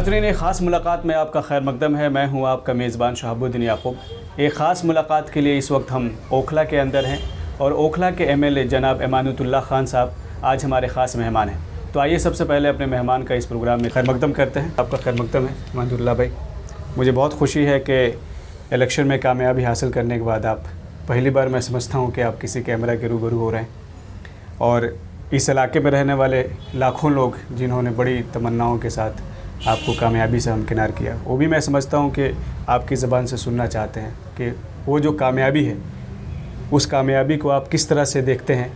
नाज़रीन, एक ख़ास मुलाकात में आपका खैर मकदम है। मैं हूं आपका मेज़बान शहाबुद्दीन याकूब। एक ख़ास मुलाकात के लिए इस वक्त हम ओखला के अंदर हैं और ओखला के एमएलए जनाब एमानुतुल्लाह खान साहब आज हमारे ख़ास मेहमान हैं। तो आइए सबसे पहले अपने मेहमान का इस प्रोग्राम में खैर मकदम करते हैं। आपका खैर मकदम है एमानुतुल्लाह भाई। मुझे बहुत खुशी है कि इलेक्शन में कामयाबी हासिल करने के बाद आप पहली बार मैं समझता हूँ कि आप किसी कैमरा के रूबरू हो रहे हैं और इस इलाके में रहने वाले लाखों लोग जिन्होंने बड़ी तमन्नाओं के साथ आपको कामयाबी से हमकिनार किया, वो भी मैं समझता हूँ कि आपकी ज़बान से सुनना चाहते हैं कि वो जो कामयाबी है उस कामयाबी को आप किस तरह से देखते हैं।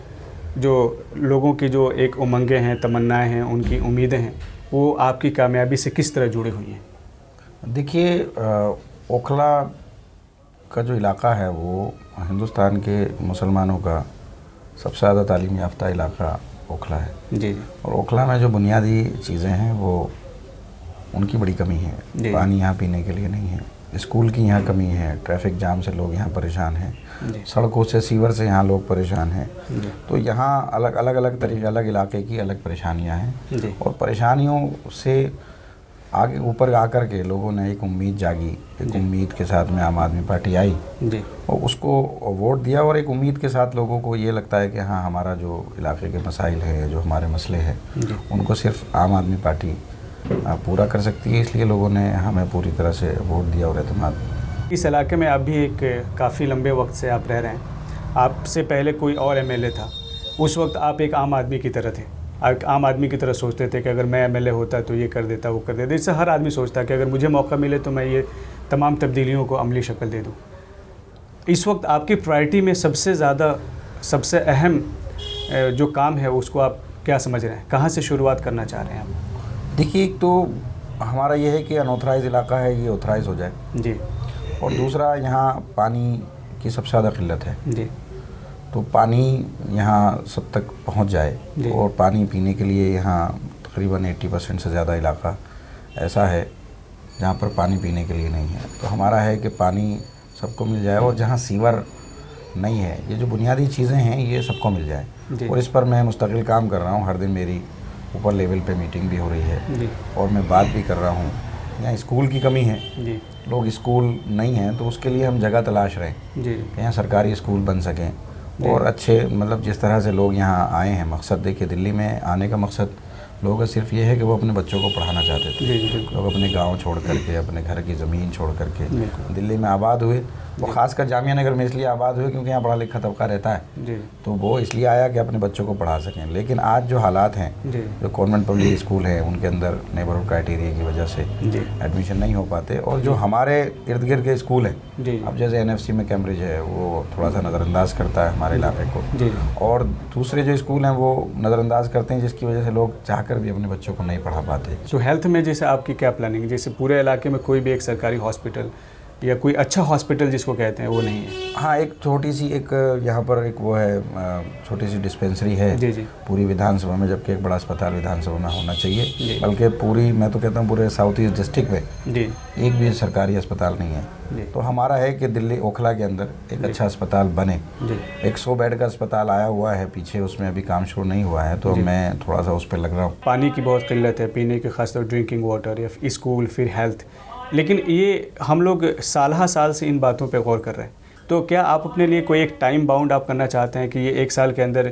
जो लोगों की जो एक उमंगें हैं, तमन्नाएं हैं, उनकी उम्मीदें हैं, वो आपकी कामयाबी से किस तरह जुड़ी हुई हैं। देखिए, ओखला का जो इलाका है वो हिंदुस्तान के मुसलमानों का सबसे ज़्यादा तालीम याफ्ता इलाका ओखला है जी। और ओखला में जो बुनियादी चीज़ें हैं वो उनकी बड़ी कमी है। पानी यहाँ पीने के लिए नहीं है, स्कूल की यहाँ कमी है, ट्रैफिक जाम से लोग यहाँ परेशान हैं, सड़कों से, सीवर से यहाँ लोग परेशान हैं। तो यहाँ अलग तरीके, अलग इलाके की अलग परेशानियाँ हैं और परेशानियों से आगे ऊपर आकर के लोगों ने एक उम्मीद जागी, एक उम्मीद के साथ में आम आदमी पार्टी आई और उसको वोट दिया और एक उम्मीद के साथ लोगों को ये लगता है कि हाँ, हमारा जो इलाके के मसाइल हैं, जो हमारे मसले हैं, उनको सिर्फ आम आदमी पार्टी पूरा कर सकती है। इसलिए लोगों ने हमें पूरी तरह से वोट दिया और एतमाद। इस इलाके में आप भी एक काफ़ी लंबे वक्त से आप रह रहे हैं। आपसे पहले कोई और एमएलए था, उस वक्त आप एक आम आदमी की तरह थे। आप आम आदमी की तरह सोचते थे कि अगर मैं एमएलए होता तो ये कर देता, वो कर देता। इससे हर आदमी सोचता है कि अगर मुझे मौका मिले तो मैं ये तमाम तब्दीलियों को अमली शक्ल दे दूँ। इस वक्त आपकी प्रायोरिटी में सबसे ज़्यादा, सबसे अहम जो काम है उसको आप क्या समझ रहे हैं, कहाँ से शुरुआत करना चाह रहे हैं आप? देखिए, एक तो हमारा ये है कि अनऑथराइज इलाका है, ये ऑथराइज हो जाए जी। और दूसरा, यहाँ पानी की सबसे ज़्यादा किल्लत है जी। तो पानी यहाँ सब तक पहुँच जाए और पानी पीने के लिए यहाँ तकरीबन 80% से ज़्यादा इलाका ऐसा है जहाँ पर पानी पीने के लिए नहीं है। तो हमारा है कि पानी सबको मिल जाए और जहाँ सीवर नहीं है, ये जो बुनियादी चीज़ें हैं ये सबको मिल जाए और इस पर मैं मुस्तकिल काम कर रहा हूँ। हर दिन मेरी ऊपर लेवल पे मीटिंग भी हो रही है और मैं बात भी कर रहा हूँ। यहाँ स्कूल की कमी है, लोग स्कूल नहीं हैं तो उसके लिए हम जगह तलाश रहे हैं कि यहाँ सरकारी स्कूल बन सकें और अच्छे, मतलब जिस तरह से लोग यहाँ आए हैं, मकसद देखिए, दिल्ली में आने का मकसद लोगों का सिर्फ ये है कि वो अपने बच्चों को पढ़ाना चाहते थे। लोग अपने गांव छोड़ करके, अपने घर की ज़मीन छोड़ करके दिल्ली में आबाद हुए। वो ख़ासकर जामिया नगर में इसलिए आबाद हुए क्योंकि यहाँ पढ़ा लिखा तबका रहता है, तो वो इसलिए आया कि अपने बच्चों को पढ़ा सकें। लेकिन आज जो हालात हैं, जो कॉन्वेंट पब्लिक स्कूल हैं उनके अंदर नेबरहुड क्राइटेरिया की वजह से एडमिशन नहीं हो पाते और जो हमारे इर्द गिर्द के स्कूल हैं, अब जैसे NFC में कैम्ब्रिज है, वो थोड़ा सा नज़रअंदाज करता है हमारे इलाके को और दूसरे जो स्कूल हैं वो नज़रअंदाज करते हैं, जिसकी वजह से लोग चाहकर भी अपने बच्चों को नहीं पढ़ा पाते। तो हेल्थ में जैसे आपकी क्या प्लानिंग है? जैसे पूरे इलाके में कोई भी एक सरकारी हॉस्पिटल या कोई अच्छा हॉस्पिटल जिसको कहते हैं वो नहीं है? हाँ, एक छोटी सी, एक यहाँ पर एक वो है, छोटी सी डिस्पेंसरी है पूरी विधानसभा में, जबकि एक बड़ा अस्पताल विधानसभा में होना चाहिए। बल्कि पूरी, मैं तो कहता हूँ पूरे साउथ ईस्ट डिस्ट्रिक्ट में एक भी सरकारी अस्पताल नहीं है। तो हमारा है कि दिल्ली ओखला के अंदर एक अच्छा अस्पताल बने। 100 बेड का अस्पताल आया हुआ है पीछे, उसमें अभी काम शुरू नहीं हुआ है, तो मैं थोड़ा सा उस पर लग रहा हूँ। पानी की बहुत किल्लत है, पीने के खासतौर ड्रिंकिंग वाटर या स्कूल, फिर हेल्थ, लेकिन ये हम लोग साल से इन बातों पे गौर कर रहे हैं। तो क्या आप अपने लिए कोई एक टाइम बाउंड आप करना चाहते हैं कि ये 1 साल के अंदर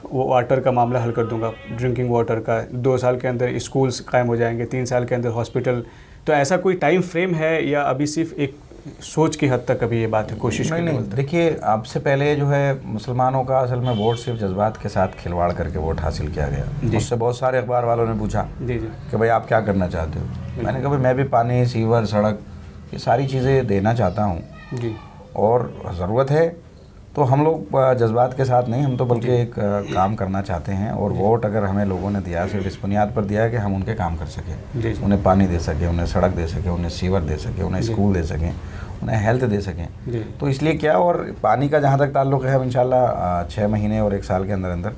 वो वाटर का मामला हल कर दूंगा, ड्रिंकिंग वाटर का, 2 साल के अंदर स्कूल्स कायम हो जाएंगे, 3 साल के अंदर हॉस्पिटल? तो ऐसा कोई टाइम फ्रेम है या अभी सिर्फ एक सोच की हद तक अभी ये बात है, कोशिश नहीं। देखिए, आपसे पहले जो है मुसलमानों का असल में वोट सिर्फ जज्बात के साथ खिलवाड़ करके वोट हासिल किया गया। मुझसे बहुत सारे अखबार वालों ने पूछा कि भाई आप क्या करना चाहते हो। मैंने कहा भाई मैं भी पानी, सीवर, सड़क, ये सारी चीज़ें देना चाहता हूँ और ज़रूरत है तो हम लोग जज्बात के साथ नहीं, हम तो बल्कि एक काम करना चाहते हैं और वोट अगर हमें लोगों ने दिया सिर्फ इस बुनियाद पर दिया है कि हम उनके काम कर सकें, उन्हें पानी दे सकें, उन्हें सड़क दे सकें, उन्हें सीवर दे सकें, उन्हें स्कूल दे सकें, उन्हें हेल्थ दे सकें। तो इसलिए क्या, और पानी का जहाँ तक ताल्लुक़ है, इंशाल्लाह 6 महीने और 1 साल के अंदर अंदर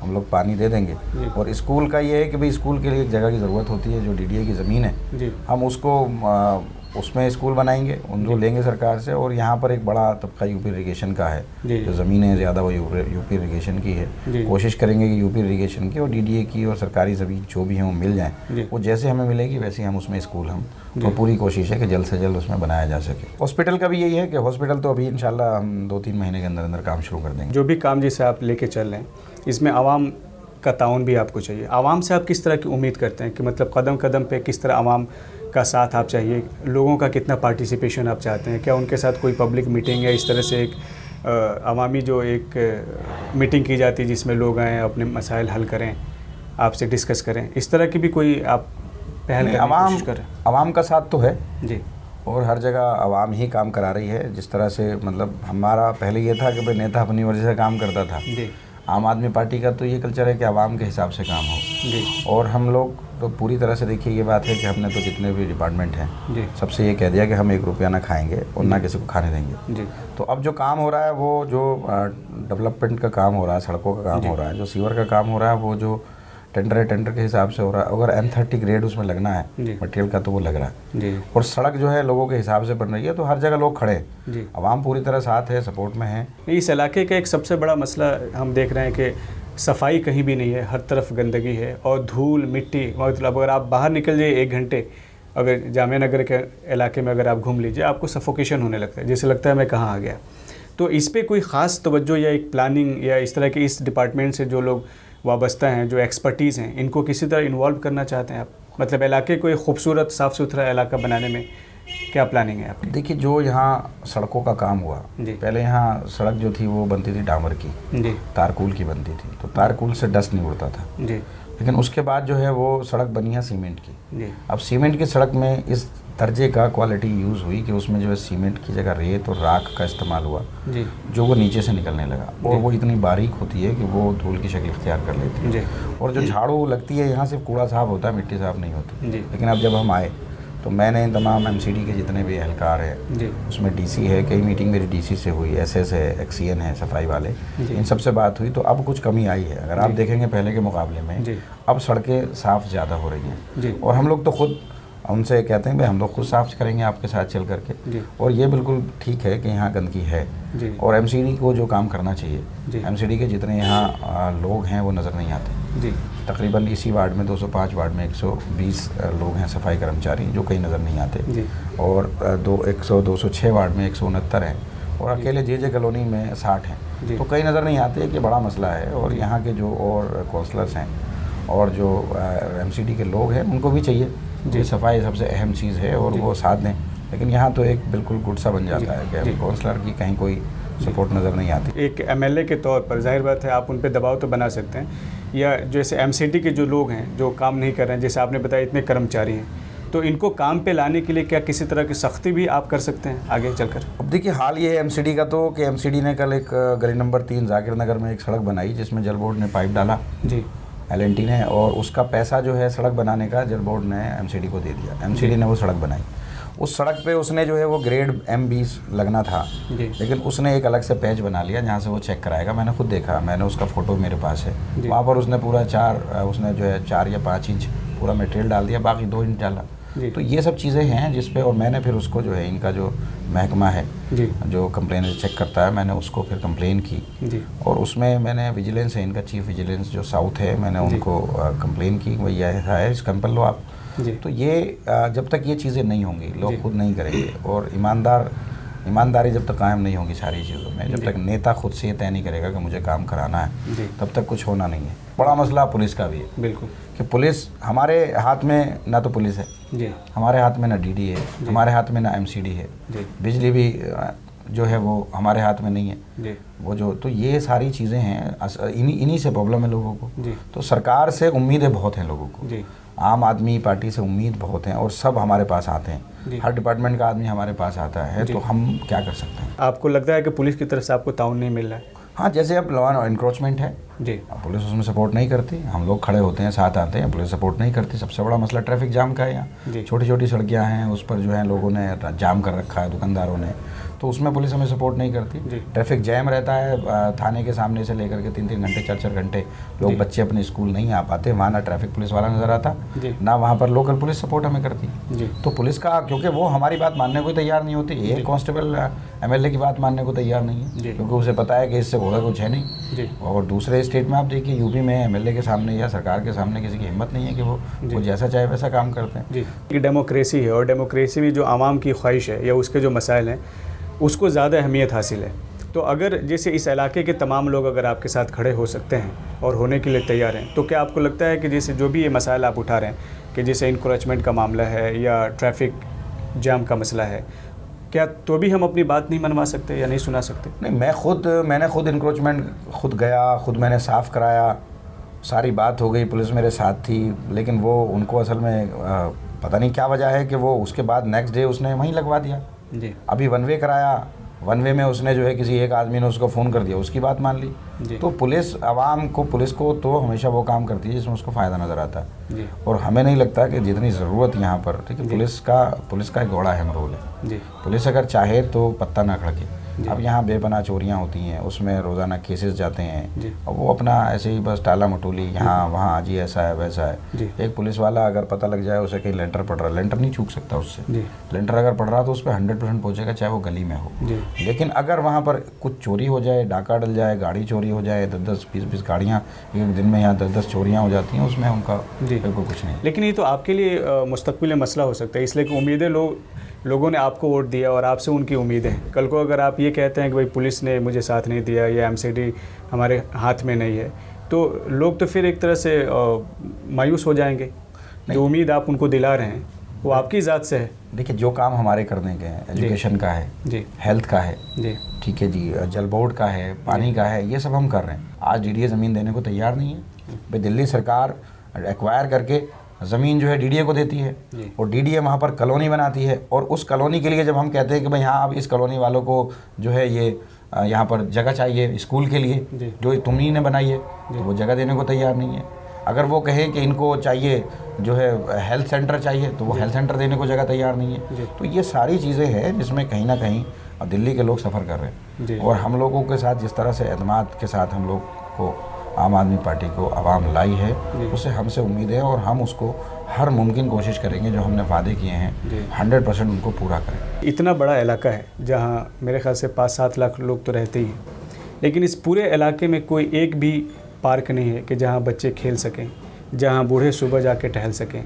हम लोग पानी दे देंगे। और स्कूल का ये है कि भाई स्कूल के लिए एक जगह की ज़रूरत होती है, जो DDA की ज़मीन है हम उसको उसमें स्कूल बनाएंगे, उनको लेंगे सरकार से। और यहाँ पर एक बड़ा तबका यूपी इरीगेशन का है, जो ज़मीनें ज़्यादा वो यूपी इरीगेशन की है। कोशिश करेंगे कि यूपी इरीगेशन की और डीडीए की और सरकारी ज़मीन जो भी हैं वो मिल जाएँ। वो जैसे हमें मिलेगी वैसे हम उसमें स्कूल तो पूरी कोशिश है कि जल्द से जल्द उसमें बनाया जा सके। हॉस्पिटल का भी यही है कि हॉस्पिटल तो अभी इंशाल्लाह हम 2-3 महीने के अंदर अंदर काम शुरू कर देंगे। जो भी काम जैसे आप लेके चल रहे हैं, इसमें आवाम का ताउन भी आपको चाहिए। आवाम से आप किस तरह की उम्मीद करते हैं कि मतलब कदम कदम पे किस तरह आवाम का साथ आप चाहिए, लोगों का कितना पार्टिसिपेशन आप चाहते हैं? क्या उनके साथ कोई पब्लिक मीटिंग या इस तरह से एक अवामी जो एक मीटिंग की जाती है जिसमें लोग आएँ, अपने मसाइल हल करें, आपसे डिस्कस करें, इस तरह की भी कोई आप पहल करने की कोशिश करें? आवाम का साथ तो है जी, और हर जगह आवाम ही काम करा रही है। जिस तरह से मतलब हमारा पहले ये था कि भाई नेता अपनी मर्जी से काम करता था। जी, आम आदमी पार्टी का तो ये कल्चर है कि आवाम के हिसाब से काम हो। जी, और हम लोग तो पूरी तरह से देखिए ये बात है कि हमने तो जितने भी डिपार्टमेंट हैं जी, सबसे ये कह दिया कि हम 1 रुपया ना खाएंगे और ना किसी को खाने देंगे। जी, तो अब जो काम हो रहा है वो जो डेवलपमेंट का काम हो रहा है, सड़कों का काम हो रहा है, जो सीवर का काम हो रहा है, वो जो टेंडर है टेंडर के हिसाब से हो रहा है। अगर M30 ग्रेड उसमें लगना है मटेरियल का तो वो लग रहा है। जी, और सड़क जो है लोगों के हिसाब से बन रही है, तो हर जगह लोग खड़े हैं। जी। आवाम पूरी तरह साथ है, सपोर्ट में है। इस इलाके का एक सबसे बड़ा मसला हम देख रहे हैं कि सफाई कहीं भी नहीं है, हर तरफ गंदगी है और धूल मिट्टी। मतलब अगर आप बाहर निकल जाइए 1 घंटे, अगर जामिया नगर के इलाके में अगर आप घूम लीजिए, आपको सफोकेशन होने लगता है, जैसे लगता है मैं कहाँ आ गया। तो इस पे कोई ख़ास तवज्जो या एक प्लानिंग या इस तरह के इस डिपार्टमेंट से जो लोग वाबस्ता हैं, जो एक्सपर्टीज़ हैं, इनको किसी तरह इन्वॉल्व करना चाहते हैं आप? मतलब इलाके को एक खूबसूरत साफ़ सुथरा इलाका बनाने में क्या प्लानिंग है आपकी? देखिए जो यहाँ सड़कों का काम हुआ, पहले यहाँ सड़क जो थी वो बनती थी डामर की, जी, तारकुल की बनती थी, तो तारकुल से डस्ट नहीं उड़ता था। जी, लेकिन उसके बाद जो है वो सड़क बनी है सीमेंट की। जी, अब सीमेंट की सड़क में इस दर्जे का क्वालिटी यूज़ हुई कि उसमें जो है सीमेंट की जगह रेत और राख का इस्तेमाल हुआ, जी, जो वो नीचे से निकलने लगा। और वो इतनी बारीक होती है कि वो धूल की शक्ल इख्तियार कर लेती है। जी, और जो झाड़ू लगती है यहाँ सिर्फ कूड़ा साफ होता है, मिट्टी साफ नहीं होती। जी, लेकिन अब जब हम आए तो मैंने तमाम MCD के जितने भी एहलकार हैं, जी, उसमें DC है, कई मीटिंग मेरी DC से हुई, SS है, XCN है, सफाई वाले, इन सब से बात हुई। तो अब कुछ कमी आई है। अगर आप देखेंगे पहले के मुकाबले में जी, अब सड़कें साफ़ ज़्यादा हो रही हैं। जी, और हम लोग तो खुद उनसे कहते हैं भाई हम लोग खुद साफ़ करेंगे आपके साथ चल करके। जी, और ये बिल्कुल ठीक है कि यहाँ गंदगी है। जी, और MCD को जो काम करना चाहिए, जी, MCD के जितने यहाँ लोग हैं वो नज़र नहीं आते। जी, तकरीबन इसी वार्ड में 205 वार्ड में 120 लोग हैं सफाई कर्मचारी, जो कहीं नज़र नहीं आते। जी, और 206 वार्ड में 169 हैं। और अकेले JJ कॉलोनी में 60 हैं। तो कहीं नज़र नहीं आते कि बड़ा मसला है। और यहाँ के जो और काउंसलर्स हैं और जो MCD के लोग हैं उनको भी चाहिए कि सफाई सबसे अहम चीज़ है और वो साथ दें। लेकिन यहाँ तो एक बिल्कुल गुट सा बन जाता है कि काउंसलर की कहीं कोई सपोर्ट नज़र नहीं आती। एक MLA के तौर पर जाहिर बात है आप उन पर दबाव तो बना सकते हैं, या जैसे MCD के जो लोग हैं जो काम नहीं कर रहे हैं, जैसे आपने बताया इतने कर्मचारी हैं, तो इनको काम पे लाने के लिए क्या किसी तरह की सख्ती भी आप कर सकते हैं आगे चलकर? अब देखिए हाल ये है MCD का तो कि MCD ने कल एक गली नंबर 3 जाकिर नगर में एक सड़क बनाई जिसमें जल बोर्ड ने पाइप डाला, जी, LNT ने, और उसका पैसा जो है सड़क बनाने का जल बोर्ड ने MCD को दे दिया। MCD ने वो सड़क बनाई। उस सड़क पे उसने जो है वो ग्रेड M20 लगना था, लेकिन उसने एक अलग से पैच बना लिया जहाँ से वो चेक कराएगा। मैंने खुद देखा, मैंने उसका फ़ोटो मेरे पास है। वहाँ पर उसने पूरा 4 या 5 इंच पूरा मटेरियल डाल दिया, बाकी 2 इंच डाला। तो ये सब चीज़ें हैं जिस पे, और मैंने फिर उसको जो है इनका जो महकमा है जो कंप्लेन चेक करता है, मैंने उसको फिर कंप्लेन की। और उसमें मैंने विजिलेंस है, इनका चीफ विजिलेंस जो साउथ है, मैंने उनको कंप्लेन की भैया ऐसा है, इसका कर लो आप। तो ये जब तक ये चीज़ें नहीं होंगी, लोग खुद नहीं करेंगे, और ईमानदारी जब तक कायम नहीं होगी सारी चीज़ों में, जब तक नेता खुद से ये तय नहीं करेगा कि मुझे काम कराना है, तब तक कुछ होना नहीं है। बड़ा मसला पुलिस का भी है, बिल्कुल, कि पुलिस हमारे हाथ में ना तो पुलिस है जी, हमारे हाथ में ना DD है, हमारे हाथ में ना MCD है, बिजली भी जो है वो हमारे हाथ में नहीं है जी। वो जो, तो ये सारी चीज़ें हैं, इन्हीं से प्रॉब्लम है लोगों को जी। तो सरकार से उम्मीदें बहुत हैं लोगों को जी। आम आदमी पार्टी से उम्मीद बहुत हैं, और सब हमारे पास आते हैं, हर डिपार्टमेंट का आदमी हमारे पास आता है, तो हम क्या कर सकते हैं। आपको लगता है कि पुलिस की तरफ से आपको ताउन नहीं मिल रहा है? हाँ, जैसे अब लॉ एंड इंक्रोचमेंट है, जी। अब पुलिस उसमें सपोर्ट नहीं करती, हम लोग खड़े होते हैं, साथ आते हैं, पुलिस सपोर्ट नहीं करती। सबसे बड़ा मसला ट्रैफिक जाम का है यहाँ। छोटी छोटी सड़कियाँ हैं, उस पर जो है लोगों ने जाम कर रखा है, दुकानदारों ने, तो उसमें पुलिस हमें सपोर्ट नहीं करती। ट्रैफिक जैम रहता है थाने के सामने से लेकर के 3-3 घंटे 4-4 घंटे लोग बच्चे अपने स्कूल नहीं आ पाते, वहाँ ना ट्रैफिक पुलिस वाला नज़र आता, ना वहाँ पर लोकल पुलिस सपोर्ट हमें करती। तो पुलिस का, क्योंकि वो हमारी बात मानने को तैयार नहीं होती, एक कांस्टेबल एमएलए की बात मानने को तैयार नहीं है, क्योंकि उसे पता है कि इससे होगा कुछ है नहीं। और दूसरे स्टेट में आप देखिए, यूपी में एमएलए के सामने या सरकार के सामने किसी की हिम्मत नहीं है कि वो जैसा चाहे वैसा काम करते हैं। जी, डेमोक्रेसी है और डेमोक्रेसी में जो आवाम की ख्वाहिश है या उसके जो मसाइल हैं उसको ज़्यादा अहमियत हासिल है। तो अगर जैसे इस इलाके के तमाम लोग अगर आपके साथ खड़े हो सकते हैं और होने के लिए तैयार हैं, तो क्या आपको लगता है कि जैसे जो भी ये मसाइल आप उठा रहे हैं कि जैसे इंक्रोचमेंट का मामला है या ट्रैफिक जाम का मसला है, क्या तो भी हम अपनी बात नहीं मनवा सकते या नहीं सुना सकते? नहीं, मैंने खुद इंक्रोचमेंट खुद गया, खुद मैंने साफ़ कराया, सारी बात हो गई, पुलिस मेरे साथ थी, लेकिन वो उनको असल में पता नहीं क्या वजह है कि वो उसके बाद नेक्स्ट डे उसने वहीं लगवा दिया। जी। अभी वन वे कराया, वन वे में उसने जो है किसी एक आदमी ने उसको फ़ोन कर दिया, उसकी बात मान ली। तो पुलिस पुलिस को तो हमेशा वो काम करती है जिसमें उसको फ़ायदा नज़र आता है, और हमें नहीं लगता कि जितनी ज़रूरत यहाँ पर, ठीक है, पुलिस का एक बड़ा अहम रोल है। पुलिस अगर चाहे तो पत्ता ना खड़के। अब यहाँ बेपनाह चोरियाँ होती हैं, उसमें रोज़ाना केसेस जाते हैं, और वो अपना ऐसे ही बस टाला मटोली, यहाँ वहाँ जी ऐसा है वैसा है। एक पुलिस वाला अगर पता लग जाए उसे कहीं लेंटर पड़ रहा है, लेंटर नहीं चूक सकता उससे, लेंटर अगर पड़ रहा तो उस पर 100% पहुँचेगा, चाहे वो गली में हो। लेकिन अगर वहाँ पर कुछ चोरी हो जाए, डाका डल जाए, गाड़ी चोरी हो जाए, 10-10 20-20 गाड़ियाँ एक दिन में यहाँ 10-10 चोरियाँ हो जाती हैं, उसमें उनका बिल्कुल कुछ नहीं। लेकिन ये तो आपके लिए मुस्तकबिल में मसला हो सकता है, इसलिए कि उम्मीदें लोगों ने आपको वोट दिया और आपसे उनकी उम्मीदें हैं। कल को अगर आप ये कहते हैं कि भाई पुलिस ने मुझे साथ नहीं दिया या एमसीडी हमारे हाथ में नहीं है, तो लोग तो फिर एक तरह से मायूस हो जाएंगे। जो उम्मीद आप उनको दिला रहे हैं वो आपकी ज़ात से है। देखिए, जो काम हमारे करने के हैं, एजुकेशन का है जी, हेल्थ का है जी, ठीक है जी, जल बोर्ड का है, पानी का है, ये सब हम कर रहे हैं। आज डीडीए ज़मीन देने को तैयार नहीं है। भाई दिल्ली सरकार एक्वायर करके ज़मीन जो है डीडीए को देती है, और डीडीए वहाँ पर कॉलोनी बनाती है, और उस कॉलोनी के लिए जब हम कहते हैं कि भाई हाँ अब इस कॉलोनी वालों को जो है ये यहाँ पर जगह चाहिए स्कूल के लिए जो तुमनी ने बनाई है, तो वो जगह देने को तैयार नहीं है। अगर वो कहें कि इनको चाहिए जो है हेल्थ सेंटर चाहिए, तो वो हेल्थ सेंटर देने को जगह तैयार नहीं है। तो ये सारी चीज़ें हैं जिसमें कहीं ना कहीं दिल्ली के लोग सफ़र कर रहे हैं, और हम लोगों के साथ जिस तरह से एतमाद के साथ हम लोग को आम आदमी पार्टी को आवाम लाई है, उससे हमसे उम्मीद है, और हम उसको हर मुमकिन कोशिश करेंगे जो हमने वादे किए हैं 100% उनको पूरा करें। इतना बड़ा इलाका है जहां मेरे ख्याल से 5-7 लाख लोग तो रहते ही हैं, लेकिन इस पूरे इलाके में कोई एक भी पार्क नहीं है कि जहां बच्चे खेल सकें, जहां बूढ़े सुबह जाके टहल सकें।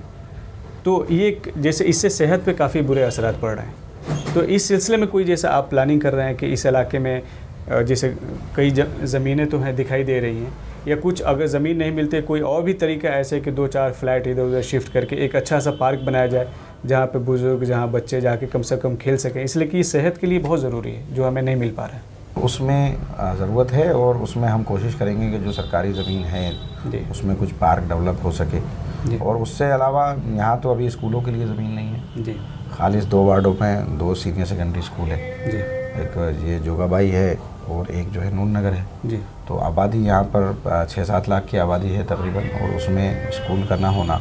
तो ये जैसे इससे सेहत पे काफ़ी बुरे असरात पड़ रहे हैं। तो इस सिलसिले में कोई जैसा आप प्लानिंग कर रहे हैं कि इस इलाके में जैसे कई ज़मीनें तो हैं दिखाई दे रही हैं, या कुछ अगर ज़मीन नहीं मिलती कोई और भी तरीका ऐसे कि 2-4 फ्लैट इधर उधर शिफ्ट करके एक अच्छा सा पार्क बनाया जाए जहाँ पे बुज़ुर्ग, जहाँ बच्चे जाके कम से कम खेल सकें, इसलिए कि सेहत के लिए बहुत ज़रूरी है, जो हमें नहीं मिल पा रहा है। उसमें ज़रूरत है, और उसमें हम कोशिश करेंगे कि जो सरकारी ज़मीन है उसमें कुछ पार्क डेवलप हो सके। और उससे अलावा यहाँ तो अभी स्कूलों के लिए ज़मीन नहीं है जी, खाली 2 वार्डों में 2 सीनियर सेकेंडरी स्कूल है जी, एक ये जोगाबाई है और एक जो है नून नगर है जी। तो आबादी यहाँ पर 6-7 लाख की आबादी है तकरीबन, और उसमें स्कूल का ना होना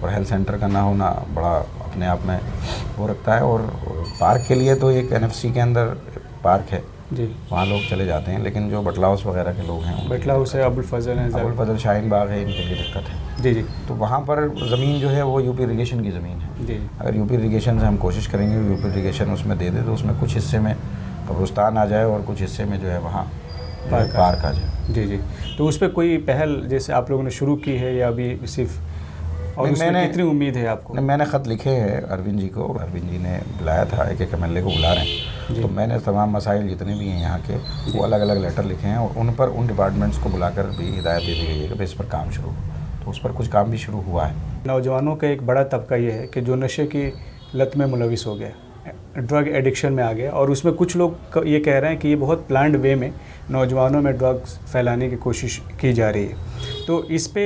और हेल्थ सेंटर का ना होना बड़ा अपने आप में वो रखता है। और पार्क के लिए तो एक NFC के अंदर पार्क है जी, वहाँ लोग चले जाते हैं, लेकिन जो बटला हाउस वगैरह के लोग हैं, बटला हाउस है, अबुल फजल शाहीन बाग है, इनके लिए दिक्कत है जी जी। तो वहाँ पर ज़मीन जो है वो यूपी इरिगेशन की ज़मीन है जी। अगर यूपी इरिगेशन से हम कोशिश करेंगे यूपी इरिगेशन उसमें दे दे, तो उसमें कुछ हिस्से में कब्रिस्तान आ जाए और कुछ हिस्से में जो है वहाँ पार्क आ जाए जी जी। तो उस पर कोई पहल जैसे आप लोगों ने शुरू की है या अभी सिर्फ, और उसमें कितनी उम्मीद है आपको? मैंने ख़त लिखे हैं अरविंद जी को, अरविंद जी ने बुलाया था, एक MLA को बुला रहे हैं, तो मैंने तमाम मसाइल जितने भी हैं यहाँ के वो अलग अलग लेटर लिखे हैं, और उन पर उन डिपार्टमेंट्स को बुलाकर भी हिदायत दे दी गई है कि भाई इस पर काम शुरू, तो उस पर कुछ काम भी शुरू हुआ है। नौजवानों का एक बड़ा तबका ये है कि जो नशे की लत में मुलविस हो गया, ड्रग एडिक्शन में आ गया, और उसमें कुछ लोग ये कह रहे हैं कि ये बहुत प्लान्ड वे में नौजवानों में ड्रग्स फैलाने की कोशिश की जा रही है। तो इस पे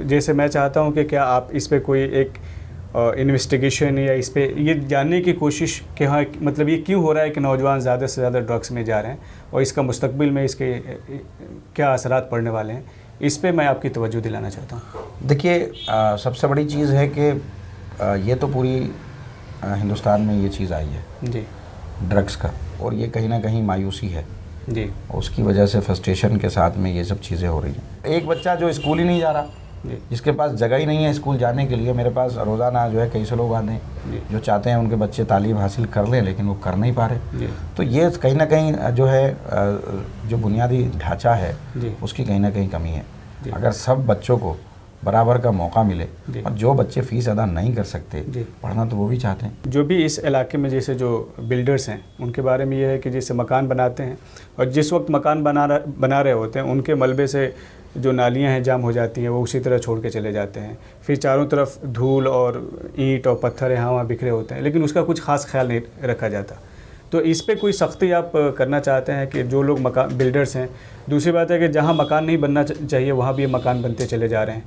जैसे मैं चाहता हूँ कि क्या आप इस पे कोई एक इन्वेस्टिगेशन या इस पे ये जानने की कोशिश कि हाँ मतलब ये क्यों हो रहा है कि नौजवान ज़्यादा से ज़्यादा ड्रग्स में जा रहे हैं और इसका मुस्तकबिल में इसके क्या असरात पड़ने वाले हैं, इस पे मैं आपकी तवज्जो दिलाना चाहता हूँ। देखिए, सबसे बड़ी चीज़ है कि ये तो पूरी हिंदुस्तान में ये चीज़ आई है जी, ड्रग्स का, और ये कहीं ना कहीं मायूसी है जी, उसकी वजह से फ्रस्ट्रेशन के साथ में ये सब चीज़ें हो रही हैं। एक बच्चा जो स्कूल ही नहीं जा रहा, जिसके पास जगह ही नहीं है स्कूल जाने के लिए, मेरे पास रोज़ाना जो है कई से लोग आते हैं जो चाहते हैं उनके बच्चे तालीम हासिल कर लें, लेकिन वो कर नहीं पा रहे। तो ये कहीं ना कहीं जो है जो बुनियादी ढांचा है उसकी कहीं ना कहीं कमी है। अगर सब बच्चों को बराबर का मौका मिले, और जो बच्चे फ़ीस अदा नहीं कर सकते पढ़ना तो वो भी चाहते हैं। जो भी इस इलाके में जैसे जो बिल्डर्स हैं उनके बारे में ये है कि जैसे मकान बनाते हैं और जिस वक्त मकान बना रहे होते हैं उनके मलबे से जो नालियां हैं जाम हो जाती हैं, वो उसी तरह छोड़ के चले जाते हैं। फिर चारों तरफ धूल और ईंट और पत्थर यहाँ वहाँ बिखरे होते हैं, लेकिन उसका कुछ खास ख्याल नहीं रखा जाता। तो इस पे कोई सख्ती आप करना चाहते हैं कि जो लोग मकान बिल्डर्स हैं। दूसरी बात है कि जहाँ मकान नहीं बनना चाहिए वहाँ भी मकान बनते चले जा रहे हैं,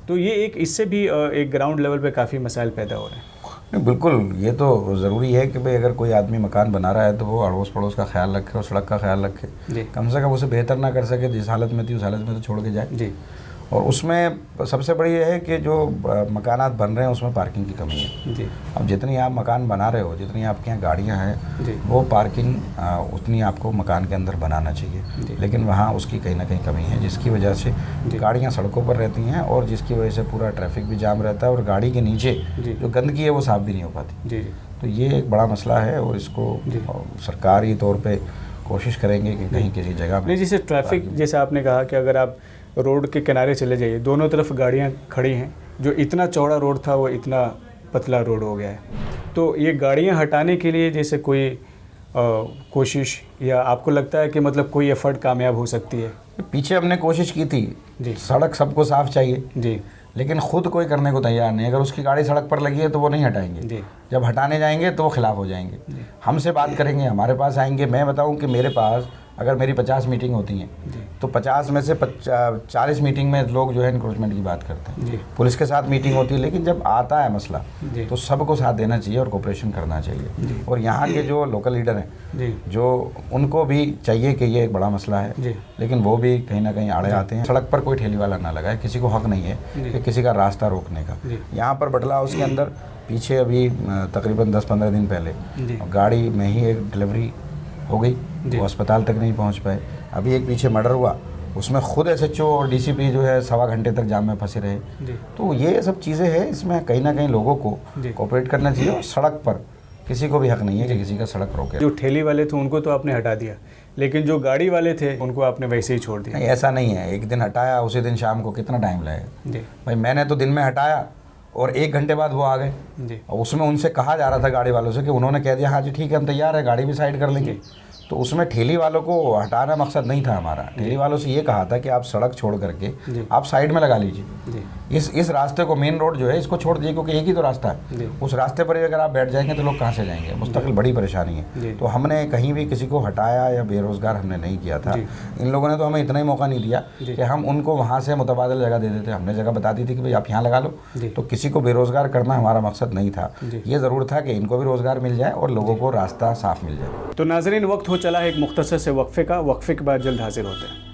तो ये एक इससे भी एक ग्राउंड लेवल पे काफ़ी मसाइल पैदा हो रहे हैं। नहीं, बिल्कुल ये तो ज़रूरी है कि भाई अगर कोई आदमी मकान बना रहा है तो वो अड़ोस पड़ोस का ख्याल रखे और सड़क का ख्याल रखे। कम से कम उसे बेहतर ना कर सके, जिस हालत में थी उस हालत में तो छोड़ के जाए जी। और उसमें सबसे बड़ी ये है कि जो मकानात बन रहे हैं उसमें पार्किंग की कमी है जी। अब जितनी आप मकान बना रहे हो, जितनी आपके यहाँ गाड़ियाँ हैं, वो पार्किंग उतनी आपको मकान के अंदर बनाना चाहिए, लेकिन वहाँ उसकी कहीं ना कहीं कमी है, जिसकी वजह से गाड़ियाँ सड़कों पर रहती हैं और जिसकी वजह से पूरा ट्रैफिक भी जाम रहता है और गाड़ी के नीचे जो गंदगी है वो साफ़ भी नहीं हो पाती। तो ये एक बड़ा मसला है और इसको सरकारी तौर पर कोशिश करेंगे कि कहीं किसी जगह में जैसे ट्रैफिक, जैसे आपने कहा कि अगर आप रोड के किनारे चले जाइए, दोनों तरफ गाड़ियाँ खड़ी हैं, जो इतना चौड़ा रोड था वो इतना पतला रोड हो गया है। तो ये गाड़ियाँ हटाने के लिए जैसे कोई कोशिश, या आपको लगता है कि मतलब कोई एफर्ट कामयाब हो सकती है? पीछे हमने कोशिश की थी जी, सड़क सबको साफ़ चाहिए जी, लेकिन ख़ुद कोई करने को तैयार नहीं। अगर उसकी गाड़ी सड़क पर लगी है तो वो नहीं हटाएंगे जी। जब हटाने जाएंगे तो वो खिलाफ हो जाएंगे, हमसे बात करेंगे, हमारे पास आएंगे। मैं बताऊं कि मेरे पास अगर मेरी 50 मीटिंग होती हैं तो 50 में से 40 मीटिंग में लोग जो है इंक्रोचमेंट की बात करते हैं। पुलिस के साथ मीटिंग होती है, लेकिन जब आता है मसला तो सबको साथ देना चाहिए और कोऑपरेशन करना चाहिए। और यहाँ के जो लोकल लीडर हैं, जो उनको भी चाहिए कि ये एक बड़ा मसला है, लेकिन वो भी कहीं ना कहीं आड़े आते हैं। सड़क पर कोई ठेली वाला ना लगाए, किसी को हक नहीं है कि किसी का रास्ता रोकने का। यहाँ पर बटला हाउस के अंदर पीछे अभी तकरीबन 10-15 दिन पहले गाड़ी में ही एक डिलीवरी हो गई, वो अस्पताल तक नहीं पहुंच पाए। अभी एक पीछे मर्डर हुआ, उसमें खुद एसएचओ और डीसीपी जो है 1.25 घंटे तक जाम में फंसे रहे। तो ये सब चीज़ें हैं, इसमें कहीं ना कहीं लोगों को कोऑपरेट करना चाहिए। और सड़क पर किसी को भी हक नहीं है कि किसी का सड़क रोके। जो ठेली वाले थे उनको तो आपने हटा दिया, लेकिन जो गाड़ी वाले थे उनको आपने वैसे ही छोड़ दिया? नहीं, ऐसा नहीं है। एक दिन हटाया, उसी दिन शाम को कितना टाइम लगेगा भाई? मैंने तो दिन में हटाया और 1 घंटे बाद वो आ गए जी। और उसमें उनसे कहा जा रहा था गाड़ी वालों से कि उन्होंने कह दिया हाँ जी ठीक है हम तैयार है, गाड़ी भी साइड कर लेंगे। तो उसमें ठेली वालों को हटाना मकसद नहीं था हमारा। ठेली वालों से ये कहा था कि आप सड़क छोड़ करके आप साइड में लगा लीजिए, इस रास्ते को, मेन रोड जो है इसको छोड़ दीजिए, क्योंकि एक ही तो रास्ता है। उस रास्ते पर अगर आप बैठ जाएंगे तो लोग कहाँ से जाएंगे? मुस्तकिल बड़ी परेशानी है। तो हमने कहीं भी किसी को हटाया या बेरोज़गार हमने नहीं किया था। इन लोगों ने तो हमें इतना ही मौका नहीं दिया कि हम उनको वहाँ से मुतबादल जगह दे देते। हमने जगह बता दी थी कि भाई आप यहाँ लगा लो। तो किसी को बेरोज़गार करना हमारा मकसद नहीं था। ये ज़रूर था कि इनको भी रोज़गार मिल जाए और लोगों को रास्ता साफ मिल जाए। तो नाज़रीन, वक्त हो चला है एक मुख्तसर से वक्फे का। वक्फे के बाद जल्द हाजिर होते हैं।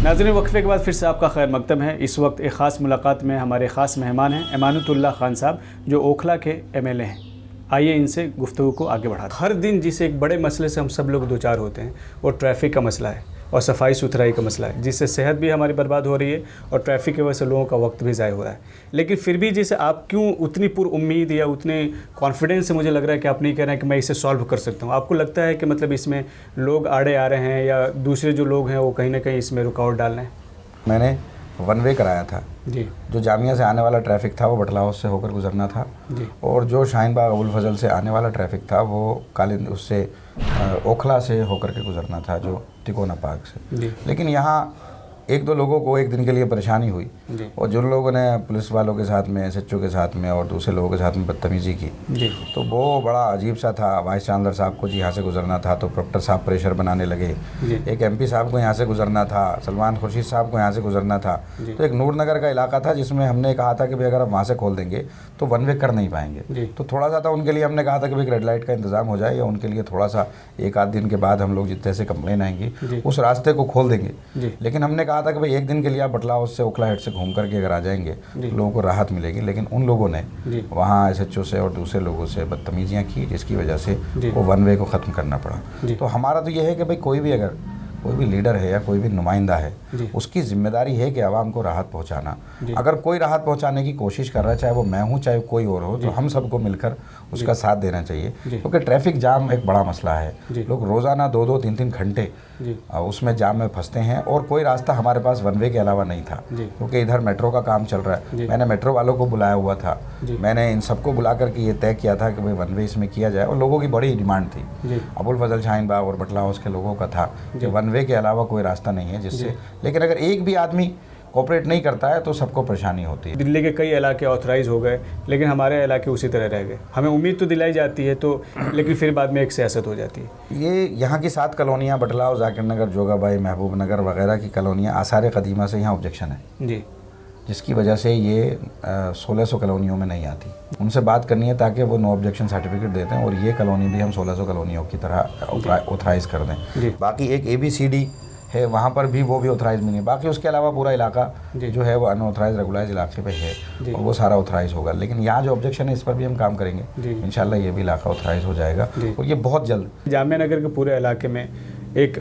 नाज़रीन, वक्फे के बाद फिर से आपका खैर मकदम है। इस वक्त एक ख़ास मुलाकात में हमारे ख़ास मेहमान हैं एमानुतुल्लाह खान साहब, जो ओखला के एमएलए हैं। आइए इनसे गुफ्तगू को आगे बढ़ाते हैं। हर दिन जिस एक बड़े मसले से हम सब लोग दो चार होते हैं, वो ट्रैफिक का मसला है और सफाई सुथराई का मसला है, जिससे सेहत भी हमारी बर्बाद हो रही है और ट्रैफिक की वजह से लोगों का वक्त भी ज़ाय हो रहा है। लेकिन फिर भी जैसे आप क्यों उतनी पुरउम्मीद या उतने कॉन्फिडेंस से मुझे लग रहा है कि आप नहीं कह रहे हैं कि मैं इसे सॉल्व कर सकता हूँ? आपको लगता है कि मतलब इसमें लोग आड़े आ रहे हैं या दूसरे जो लोग हैं वो कहीं ना कहीं इसमें रुकावट डाल रहे हैं? मैंने 1 वे कराया था जी। जो जामिया से आने वाला ट्रैफिक था वो बटला हाउस से होकर गुजरना था जी। और जो शाहीन बाग अबुल फजल से आने वाला ट्रैफिक था वो कालिंद उससे ओखला से होकर के गुजरना था, जो तिकोना पार्क से। लेकिन यहाँ एक दो लोगों को एक दिन के लिए परेशानी हुई जी। और जिन लोगों ने पुलिस वालों के साथ में, SHO के साथ में और दूसरे लोगों के साथ में बदतमीज़ी की जी। तो वो बड़ा अजीब सा था। वाइस चांसलर साहब को जी यहाँ से गुजरना था तो प्रोक्टर साहब प्रेशर बनाने लगे। एक MP साहब को यहाँ से गुजरना था, सलमान खुर्शीद साहब को यहाँ से गुजरना था। तो एक नूरनगर का इलाका था जिसमें हमने कहा था कि भाई अगर आप वहाँ से खोल देंगे तो वन वे कर नहीं पाएंगे। तो थोड़ा सा था उनके लिए हमने कहा था कि भाई रेड लाइट का इंतज़ाम हो जाए या उनके लिए थोड़ा सा एक आध दिन के बाद हम लोग जितने से कंप्लेन आएंगी उस रास्ते को खोल देंगे। लेकिन हमने कहा था कि भाई एक दिन के लिए आप बटला हाउस से ओखला हेड से घूम करके अगर आ जाएंगे तो लोगों को राहत मिलेगी। लेकिन उन लोगों ने वहाँ SHO से और दूसरे लोगों से बदतमीजियाँ की जिसकी वजह से वो वन वे को ख़त्म करना पड़ा। तो हमारा तो ये है कि भाई कोई भी लीडर है या कोई भी नुमाइंदा है उसकी जिम्मेदारी है कि आवाम को राहत पहुंचाना। अगर कोई राहत पहुंचाने की कोशिश कर रहा है, चाहे वो मैं हूं चाहे कोई और हो, तो हम सबको मिलकर उसका साथ देना चाहिए। क्योंकि ट्रैफिक जाम एक बड़ा मसला है। लोग रोज़ाना 2-2, 3-3 घंटे उसमें जाम में फंसते हैं और कोई रास्ता हमारे पास वन वे के अलावा नहीं था। क्योंकि इधर मेट्रो का काम चल रहा है। मैंने मेट्रो वालों को बुलाया हुआ था, मैंने इन सबको बुला करके ये तय किया था कि भाई वन वे इसमें किया जाए और लोगों की बड़ी डिमांड थी। अबुल फजल शाहीन बाग और बटला हाउस के लोगों का था कि वन वे के अलावा कोई रास्ता नहीं है जिससे, लेकिन अगर एक भी आदमी कोऑपरेट नहीं करता है तो सबको परेशानी होती है। दिल्ली के कई इलाके ऑथराइज हो गए लेकिन हमारे इलाके उसी तरह रह गए। हमें उम्मीद तो दिलाई जाती है तो, लेकिन फिर बाद में एक सियासत हो जाती है। ये यहाँ की 7 कॉलोनियाँ बटला हाउस, जाकिर नगर, जोगाबाई, महबूब नगर वगैरह की कॉलोनियाँ आसार कदीमा से यहाँ ऑब्जेक्शन है जी, जिसकी वजह से ये 1600 कॉलोनियों में नहीं आती। उनसे बात करनी है ताकि वो नो ऑब्जेक्शन सर्टिफिकेट देते हैं और ये कॉलोनी भी हम 1600 कॉलोनियों की तरह ऑथराइज कर दें। बाकी एक ABCD है वहाँ पर भी वो भी ऑथराइज नहीं है। बाकी उसके अलावा पूरा इलाका जो है वो अनऑथराइज रेगुलाइज इलाके पे है और वो सारा ऑथराइज होगा। लेकिन यहाँ जो ऑब्जेक्शन है इस पर भी हम काम करेंगे। इंशाल्लाह ये भी इलाका ऑथराइज हो जाएगा और ये बहुत जल्द। जामिया नगर के पूरे इलाके में एक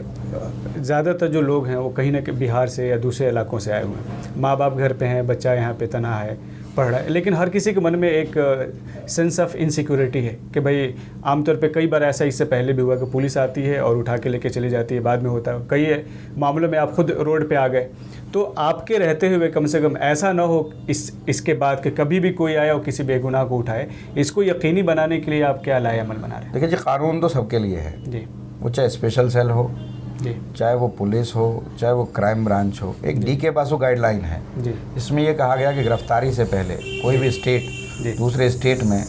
ज़्यादातर जो लोग हैं वो कहीं ना कहीं बिहार से या दूसरे इलाकों से आए हुए हैं। माँ बाप घर पे हैं, बच्चा यहाँ पे तनहा है, पढ़ रहा है, लेकिन हर किसी के मन में एक सेंस ऑफ इनसिक्योरिटी है कि भाई आमतौर पे कई बार ऐसा इससे पहले भी हुआ कि पुलिस आती है और उठा के लेके चली जाती है, बाद में होता है। कई मामलों में आप खुद रोड पे आ गए, तो आपके रहते हुए कम से कम ऐसा ना हो इसके बाद कि कभी भी कोई आया और किसी बेगुनाह को उठाए। इसको यकीनी बनाने के लिए आप क्या लाए अमल बना रहे हैं? देखिए जी, कानून तो सबके लिए है जी, वो चाहे स्पेशल सेल हो, चाहे वो पुलिस हो, चाहे वो क्राइम ब्रांच हो। एक DK बासु गाइडलाइन है, इसमें यह कहा गया कि गिरफ्तारी से पहले कोई भी स्टेट दूसरे स्टेट में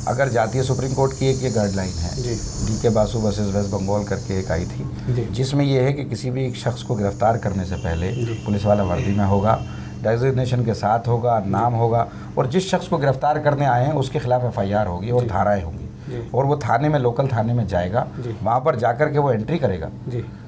अगर जाती है, सुप्रीम कोर्ट की एक ये गाइडलाइन है DK बासु वर्सेस वेस्ट बंगाल करके एक आई थी, जिसमें यह है कि किसी भी एक शख्स को गिरफ्तार करने से पहले पुलिस वाला वर्दी में होगा, डेजिग्नेशन के साथ होगा, नाम होगा और जिस शख्स को गिरफ्तार करने आए हैं उसके खिलाफ FIR होगी और धाराएँ होंगी और वो थाने में, लोकल थाने में जाएगा, वहाँ पर जाकर के वो एंट्री करेगा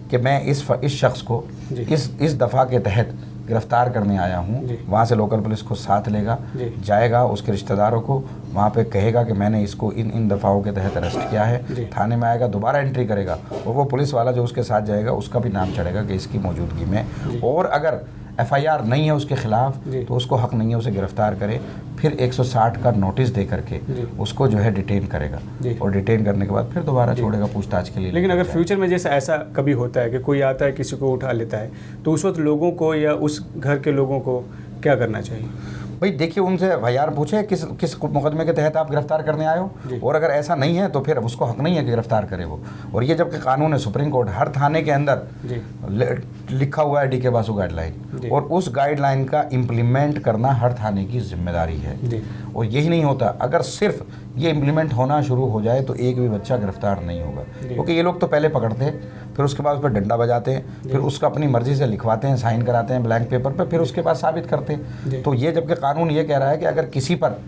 कि मैं इस शख्स को इस दफ़ा के तहत गिरफ्तार करने आया हूँ। वहाँ से लोकल पुलिस को साथ लेगा, जाएगा उसके रिश्तेदारों को वहाँ पे कहेगा कि मैंने इसको इन दफ़ाओं के तहत अरेस्ट किया है। थाने में आएगा, दोबारा एंट्री करेगा और वो पुलिस वाला जो उसके साथ जाएगा उसका भी नाम चढ़ेगा कि इसकी मौजूदगी में, और अगर FIR नहीं है उसके खिलाफ तो उसको हक नहीं है उसे गिरफ्तार करे। फिर 160 का नोटिस दे करके उसको जो है डिटेन करेगा और डिटेन करने के बाद फिर दोबारा छोड़ेगा पूछताछ के लिए। लेकिन अगर फ्यूचर में जैसे ऐसा कभी होता है कि कोई आता है किसी को उठा लेता है, तो उस वक्त लोगों को या उस घर के लोगों को क्या करना चाहिए? भाई देखिए, उनसे FIR पूछे किस मुकदमे के तहत आप गिरफ्तार करने आए हो, और अगर ऐसा नहीं है तो फिर उसको हक नहीं है कि गिरफ्तार करे वो। और ये जबकि कानून है, सुप्रीम कोर्ट हर थाने के अंदर लिखा हुआ है DK बासु गाइडलाइन, और उस गाइडलाइन का इम्प्लीमेंट करना हर थाने की जिम्मेदारी है। और यही नहीं होता, अगर सिर्फ ये इम्प्लीमेंट होना शुरू हो जाए तो एक भी बच्चा गिरफ्तार नहीं होगा, क्योंकि ये लोग तो पहले पकड़ते हैं, फिर उसके बाद उस पर डंडा बजाते हैं, फिर उसका अपनी मर्जी से लिखवाते हैं, साइन कराते हैं ब्लैंक पेपर पर, फिर उसके बाद साबित करते हैं। तो ये जबकि कानून ये कह रहा है कि अगर किसी पर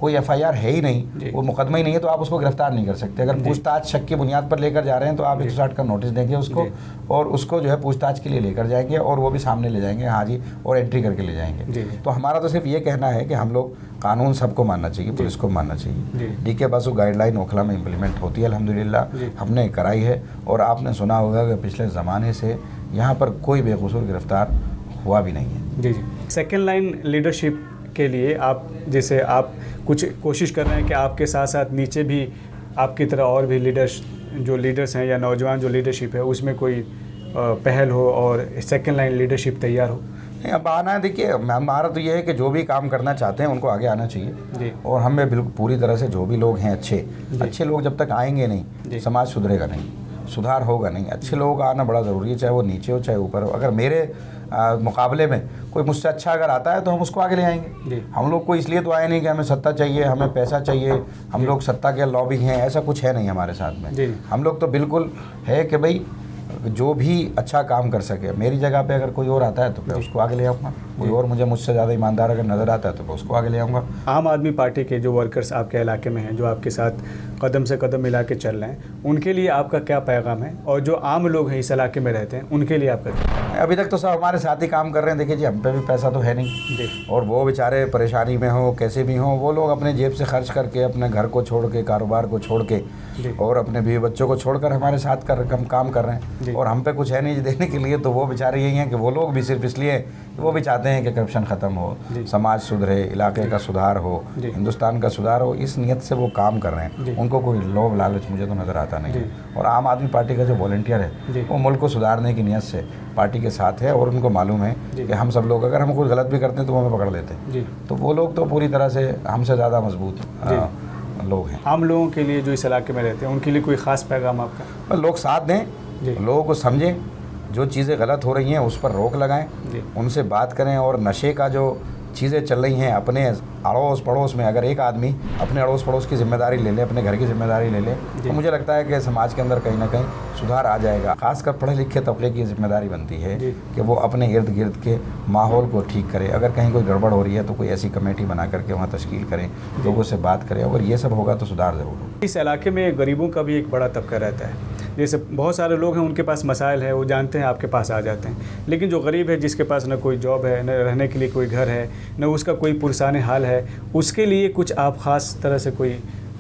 कोई FIR है ही नहीं, वो मुकदमा ही नहीं है, तो आप उसको गिरफ्तार नहीं कर सकते। अगर पूछताछ शक की बुनियाद पर लेकर जा रहे हैं तो आप 160 का नोटिस देंगे उसको और उसको जो है पूछताछ के लिए लेकर जाएंगे और वो भी सामने ले जाएंगे, हाँ जी, और एंट्री करके ले जाएंगे। तो हमारा तो सिर्फ ये कहना है कि हम लोग कानून सबको मानना चाहिए, पुलिस को मानना चाहिए। DK बासु गाइडलाइन ओखला में इम्प्लीमेंट होती है अल्हम्दुलिल्लाह, हमने कराई है। और आपने सुना होगा कि पिछले ज़माने से यहाँ पर कोई बेकसूर गिरफ्तार हुआ भी नहीं है। जी। सेकेंड लाइन लीडरशिप के लिए आप जैसे आप कुछ कोशिश कर रहे हैं कि आपके साथ साथ नीचे भी आपकी तरह और भी लीडर्स हैं या नौजवान जो लीडरशिप है उसमें कोई पहल हो और सेकेंड लाइन लीडरशिप तैयार हो? नहीं, अब आना है। देखिए, हमारा तो ये है कि जो भी काम करना चाहते हैं उनको आगे आना चाहिए, और हमें बिल्कुल पूरी तरह से जो भी लोग हैं अच्छे लोग जब तक आएंगे नहीं, समाज सुधरेगा नहीं। सुधार होगा नहीं। अच्छे लोगों का आना बड़ा ज़रूरी है, चाहे वो नीचे हो चाहे ऊपर हो। अगर मेरे मुकाबले में कोई मुझसे अच्छा अगर आता है तो हम उसको आगे ले आएंगे। हम लोग को इसलिए तो आए नहीं कि हमें सत्ता चाहिए, हमें पैसा चाहिए, हम लोग सत्ता के लॉबी हैं, ऐसा कुछ है नहीं हमारे साथ में। हम लोग तो बिल्कुल है कि भाई जो भी अच्छा काम कर सके, मेरी जगह पे अगर कोई और आता है तो मैं उसको आगे ले आऊँगा, कोई और मुझसे ज़्यादा ईमानदार अगर नज़र आता है तो मैं उसको आगे ले आऊँगा। आम आदमी पार्टी के जो वर्कर्स आपके इलाके में हैं, जो आपके साथ कदम से कदम मिला के चल रहे हैं, उनके लिए आपका क्या पैगाम है? और जो आम लोग हैं इस इलाके में रहते हैं, उनके लिए आपका क्या? अभी तक तो सब हमारे साथ ही काम कर रहे हैं। देखिए जी, हम पे भी पैसा तो है नहीं, और वो बेचारे परेशानी में हो कैसे भी हों, वो लोग अपने जेब से खर्च करके अपने घर को छोड़ के, कारोबार को छोड़ के और अपने बीवी बच्चों को छोड़कर हमारे साथ काम कर रहे हैं। और हम पे कुछ है नहीं देने के लिए, तो वो बेचारे यही हैं कि वो लोग भी सिर्फ इसलिए कि वो भी चाहते हैं कि करप्शन ख़त्म हो, समाज सुधरे, इलाके का सुधार हो, हिंदुस्तान का सुधार हो, इस नियत से वो काम कर रहे हैं। उनको कोई लोभ लालच मुझे तो नज़र आता नहीं है। और आम आदमी पार्टी का जो वॉलंटियर है वो मुल्क को सुधारने की नियत से पार्टी के साथ है, और उनको मालूम है कि हम सब लोग अगर हम कुछ गलत भी करते हैं तो वो हमें पकड़ लेते हैं। तो वो लोग तो पूरी तरह से हमसे ज़्यादा मजबूत लोग हैं। आम लोगों के लिए जो इस इलाके में रहते हैं उनके लिए कोई ख़ास पैगाम आपका? लोग साथ दें, लोगों को समझें, जो चीज़ें गलत हो रही हैं उस पर रोक लगाएं, उनसे बात करें। और नशे का जो चीज़ें चल रही हैं अपने अड़ोस पड़ोस में, अगर एक आदमी अपने अड़ोस पड़ोस की जिम्मेदारी ले ले, अपने घर की जिम्मेदारी ले ले, तो मुझे लगता है कि समाज के अंदर कहीं ना कहीं सुधार आ जाएगा। खासकर पढ़े लिखे तबके की जिम्मेदारी बनती है कि वो अपने इर्द गिर्द के माहौल को ठीक करे। अगर कहीं कोई गड़बड़ हो रही है तो कोई ऐसी कमेटी बना करके वहाँ तश्कील करें, लोगों से बात करें, और ये सब होगा तो सुधार ज़रूर होगा। इस इलाके में गरीबों का भी एक बड़ा तबका रहता है। जैसे बहुत सारे लोग हैं, उनके पास मसाइल है, वो जानते हैं आपके पास आ जाते हैं, लेकिन जो गरीब है, जिसके पास न कोई जॉब है, न रहने के लिए कोई घर है, न उसका कोई पुरसाने हाल है, उसके लिए कुछ आप ख़ास तरह से कोई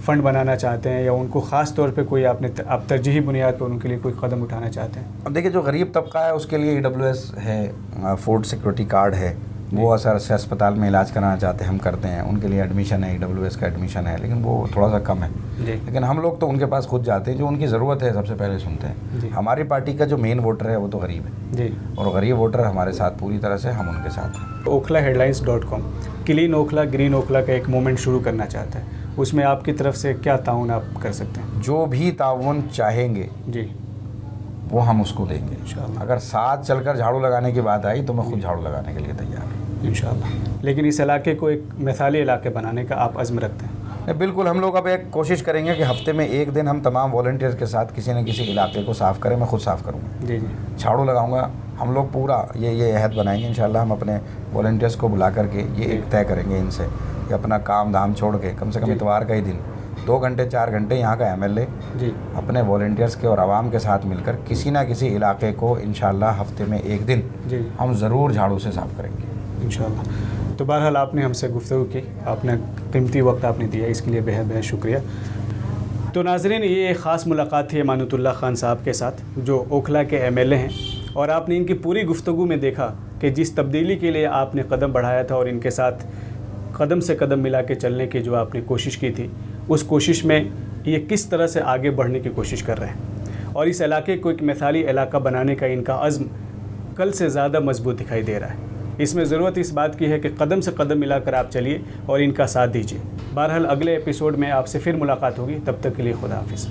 फ़ंड बनाना चाहते हैं, या उनको ख़ास तौर पे कोई आप तरजीही बुनियाद पर उनके लिए कोई कदम उठाना चाहते हैं? अब देखिए, जो गरीब तबका है उसके लिए EWS है, फूड सिक्योरिटी कार्ड है, वो असर से अस्पताल में इलाज कराना चाहते हैं, हम करते हैं, उनके लिए एडमिशन है, EWS का एडमिशन है, लेकिन वो थोड़ा सा कम है। लेकिन हम लोग तो उनके पास खुद जाते हैं, जो उनकी ज़रूरत है सबसे पहले सुनते हैं। हमारी पार्टी का जो मेन वोटर है वो तो गरीब है, और गरीब वोटर हमारे साथ पूरी तरह से, हम उनके साथ हैं। OkhlaHeadlines.com clean Okhla green Okhla का एक मूवमेंट शुरू करना चाहता है, उसमें आपकी तरफ से क्या ताउन आप कर सकते हैं? जो भी ताउन चाहेंगे वो हम उसको देंगे इंशाअल्लाह। अगर साथ चलकर झाड़ू लगाने की बात आई तो मैं खुद झाड़ू लगाने के लिए तैयार हूँ इंशाअल्लाह। लेकिन इस इलाके को एक मिसाली इलाके बनाने का आप अज़्म रखते हैं? बिल्कुल, हम लोग अब एक कोशिश करेंगे कि हफ्ते में एक दिन हम तमाम वॉलंटियर्स के साथ किसी न किसी इलाके को साफ़ करें। मैं खुद साफ़ करूँगा, झाड़ू लगाऊंगा। हम लोग पूरा ये अहद बनाएंगे इंशाअल्लाह। हम अपने वॉलंटियर्स को बुला करके ये एक तय करेंगे इनसे कि अपना काम धाम छोड़ के कम से कम इतवार का ही दिन 2 घंटे 4 घंटे यहाँ का MLA अपने वॉलंटियर्स के और आवाम के साथ मिलकर किसी ना किसी इलाके को इंशाअल्लाह हफ्ते में एक दिन हम ज़रूर झाड़ू से साफ़ करेंगे इंशाअल्लाह। तो बहरहाल आपने हमसे गुफ्तगू की, आपने कीमती वक्त आपने दिया, इसके लिए बेहद बेहद शुक्रिया। तो नाज़रीन, ये एक ख़ास मुलाकात थी अमानुतुल्लाह खान साहब के साथ, जो ओखला के MLA हैं, और आपने इनकी पूरी गुफ्तगू में देखा कि जिस तब्दीली के लिए आपने कदम बढ़ाया था और इनके साथ कदम से कदम मिला के चलने की जो आपने कोशिश की थी, उस कोशिश में ये किस तरह से आगे बढ़ने की कोशिश कर रहे हैं, और इस इलाके को एक मिसाली इलाका बनाने का इनका अज़्म कल से ज़्यादा मजबूत दिखाई दे रहा है। इसमें ज़रूरत इस बात की है कि कदम से कदम मिलाकर आप चलिए और इनका साथ दीजिए। बहरहाल अगले एपिसोड में आपसे फिर मुलाकात होगी, तब तक के लिए खुदा हाफिज़।